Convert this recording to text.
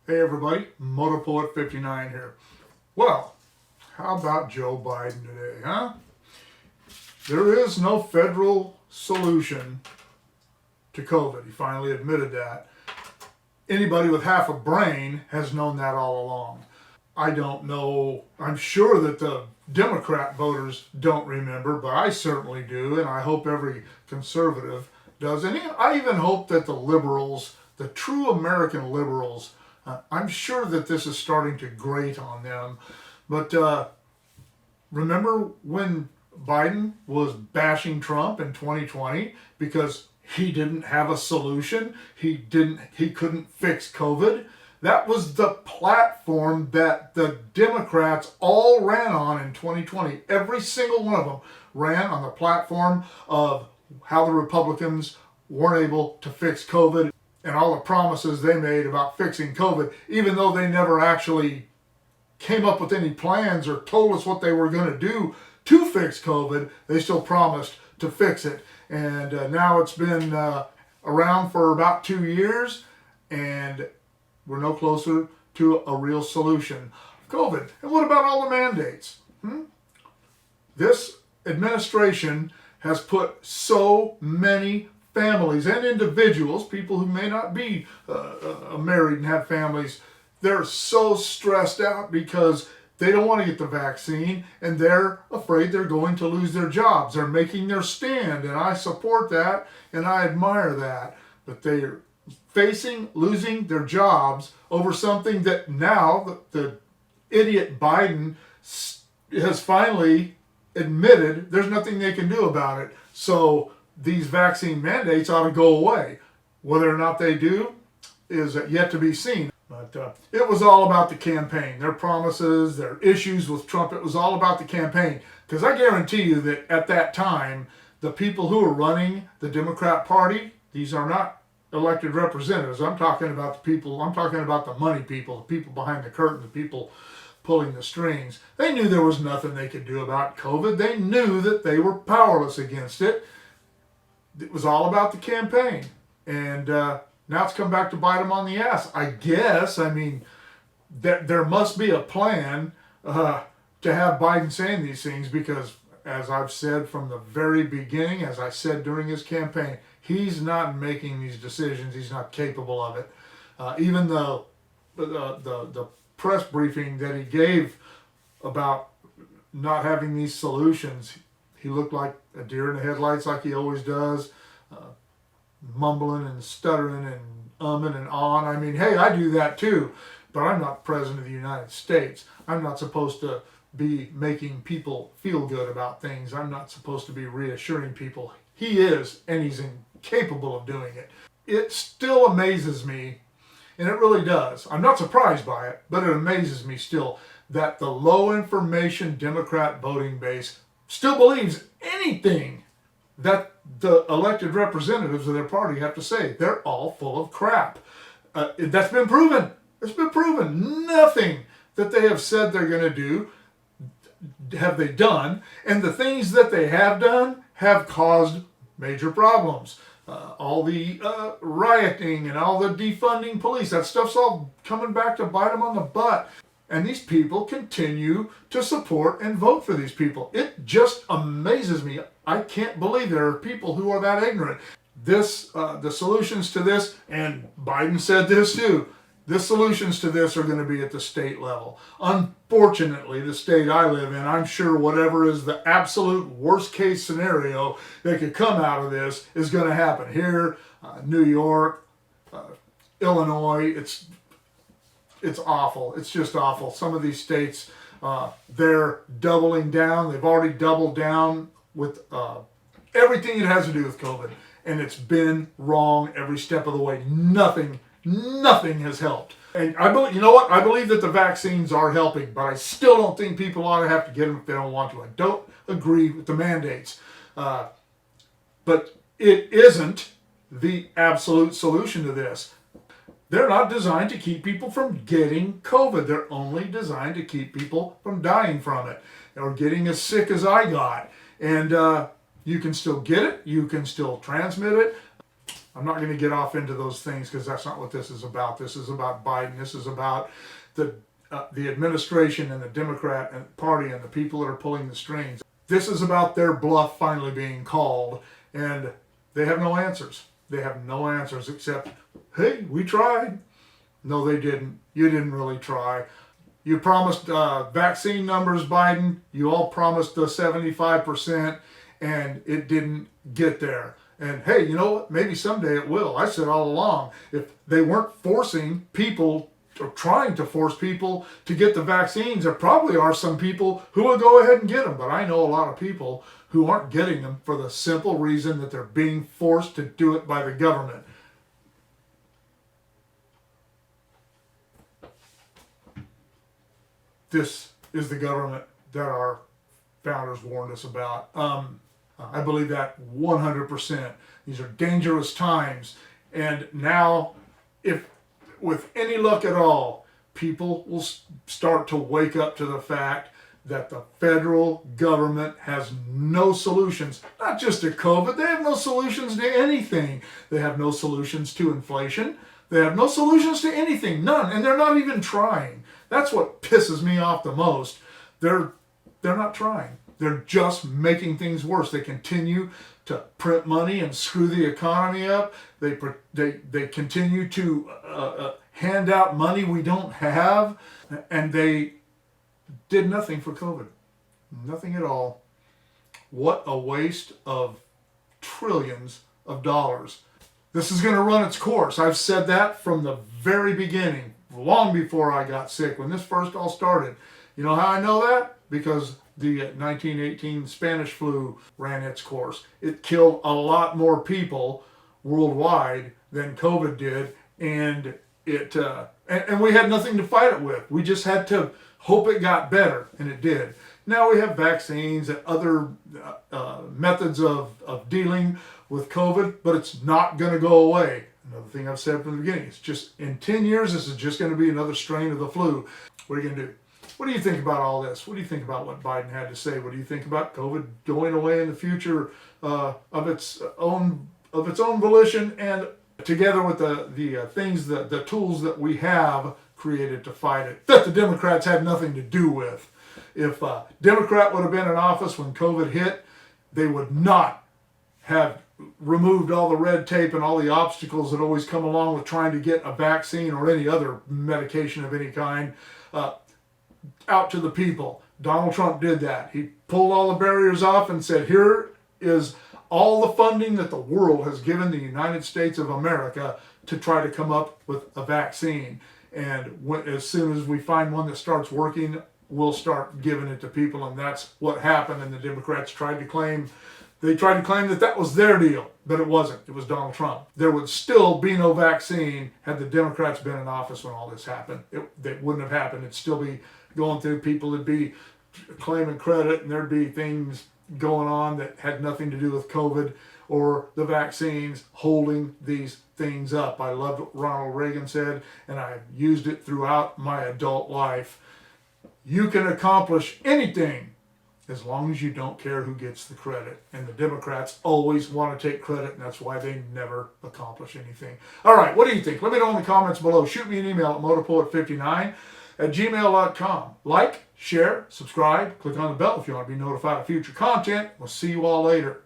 Hey everybody, Motorpoet 59 here. Well, how about Joe Biden today, huh? There is no federal solution to COVID. He finally admitted that. Anybody with half a brain has known that all along. I don't know, I'm sure that the Democrat voters don't remember, but I certainly do, and I hope every conservative does. And I even hope that the liberals, the true American liberals, I'm sure that this is starting to grate on them. But remember when Biden was bashing Trump in 2020 because he didn't have a solution? He couldn't fix COVID. That was the platform that the Democrats all ran on in 2020. Every single one of them ran on the platform of how the Republicans weren't able to fix COVID and all the promises they made about fixing COVID, even though they never actually came up with any plans or told us what they were going to do to fix COVID. They still promised to fix it. And now it's been around for about 2 years, and we're no closer to a real solution of COVID. And what about all the mandates? This administration has put so many families and individuals, people who may not be married and have families, they're so stressed out because they don't want to get the vaccine and they're afraid they're going to lose their jobs. They're making their stand, and I support that and I admire that. But they're facing losing their jobs over something that now the idiot Biden has finally admitted there's nothing they can do about it. So these vaccine mandates ought to go away. Whether or not they do is yet to be seen. But it was all about the campaign, their promises, their issues with Trump. It was all about the campaign. Because I guarantee you that at that time, the people who were running the Democrat Party, these are not elected representatives. I'm talking about the people, I'm talking about the money people, the people behind the curtain, the people pulling the strings. They knew there was nothing they could do about COVID. They knew that they were powerless against it. It was all about the campaign. And now it's come back to bite them on the ass. I guess, I mean, there must be a plan to have Biden saying these things because, as I've said from the very beginning, as I said during his campaign, he's not making these decisions. He's not capable of it. Even the press briefing that he gave about not having these solutions, he looked like a deer in the headlights like he always does, mumbling and stuttering and umming and ahhing. I mean, hey, I do that too, but I'm not president of the United States. I'm not supposed to be making people feel good about things. I'm not supposed to be reassuring people. He is, and he's incapable of doing it. It still amazes me, and it really does. I'm not surprised by it, but it amazes me still that the low information Democrat voting base still believes anything that the elected representatives of their party have to say. They're all full of crap. That's been proven. It's been proven. Nothing that they have said they're going to do have they done, and the things that they have done have caused major problems. All the rioting and all the defunding police, that stuff's all coming back to bite them on the butt. And these people continue to support and vote for these people. It just amazes me. I can't believe there are people who are that ignorant. The solutions to this, and Biden said this too, the solutions to this are going to be at the state level. Unfortunately, the state I live in, I'm sure whatever is the absolute worst case scenario that could come out of this is going to happen here, New York, Illinois. It's awful. It's just awful. Some of these states, they're doubling down. They've already doubled down with everything it has to do with COVID. And it's been wrong every step of the way. Nothing has helped. And I believe, you know what? I believe that the vaccines are helping, but I still don't think people ought to have to get them if they don't want to. I don't agree with the mandates. But it isn't the absolute solution to this. They're not designed to keep people from getting COVID. They're only designed to keep people from dying from it or getting as sick as I got. And you can still get it. You can still transmit it. I'm not going to get off into those things because that's not what this is about. This is about Biden. This is about the administration and the Democrat Party and the people that are pulling the strings. This is about their bluff finally being called, and they have no answers. They have no answers except, hey, we tried. No, they didn't. You didn't really try. You promised vaccine numbers, Biden. You all promised the 75%, and it didn't get there. And hey, you know what? Maybe someday it will. I said all along, if they weren't forcing people or trying to force people to get the vaccines, there probably are some people who will go ahead and get them. But I know a lot of people who aren't getting them for the simple reason that they're being forced to do it by the government. This is the government that our founders warned us about. I believe that 100%. These are dangerous times. And now, if with any luck at all, people will start to wake up to the fact that the federal government has no solutions, not just to COVID, they have no solutions to anything. They have no solutions to inflation. They have no solutions to anything, none, and they're not even trying. That's what pisses me off the most. They're not trying. They're just making things worse. They continue to print money and screw the economy up. They continue to hand out money we don't have, and they did nothing for COVID. Nothing at all. What a waste of trillions of dollars. This is going to run its course. I've said that from the very beginning, long before I got sick, when this first all started. You know how I know that? Because the 1918 Spanish flu ran its course. It killed a lot more people worldwide than COVID did, and and we had nothing to fight it with. We just had to hope it got better, and it did. Now we have vaccines and other methods of dealing with COVID, but it's not going to go away. Another thing I've said from the beginning, it's just in 10 years, this is just going to be another strain of the flu. What are you going to do? What do you think about all this? What do you think about what Biden had to say? What do you think about COVID going away in the future of its own volition, and together with the things, the tools that we have created to fight it, that the Democrats had nothing to do with? If a Democrat would have been in office when COVID hit, they would not have removed all the red tape and all the obstacles that always come along with trying to get a vaccine or any other medication of any kind out to the people. Donald Trump did that. He pulled all the barriers off and said, here is all the funding that the world has given the United States of America to try to come up with a vaccine. And as soon as we find one that starts working, we'll start giving it to people. And that's what happened. And the Democrats tried to claim that was their deal, but it wasn't. It was Donald Trump. There would still be no vaccine had the Democrats been in office when all this happened. It wouldn't have happened. It'd still be going through, people would be claiming credit, and there'd be things going on that had nothing to do with COVID or the vaccines holding these things up. I loved what Ronald Reagan said, and I've used it throughout my adult life. You can accomplish anything as long as you don't care who gets the credit. And the Democrats always want to take credit, and that's why they never accomplish anything. All right, what do you think? Let me know in the comments below. Shoot me an email at motorpoet59@gmail.com. Like, share, subscribe, click on the bell if you want to be notified of future content. We'll see you all later.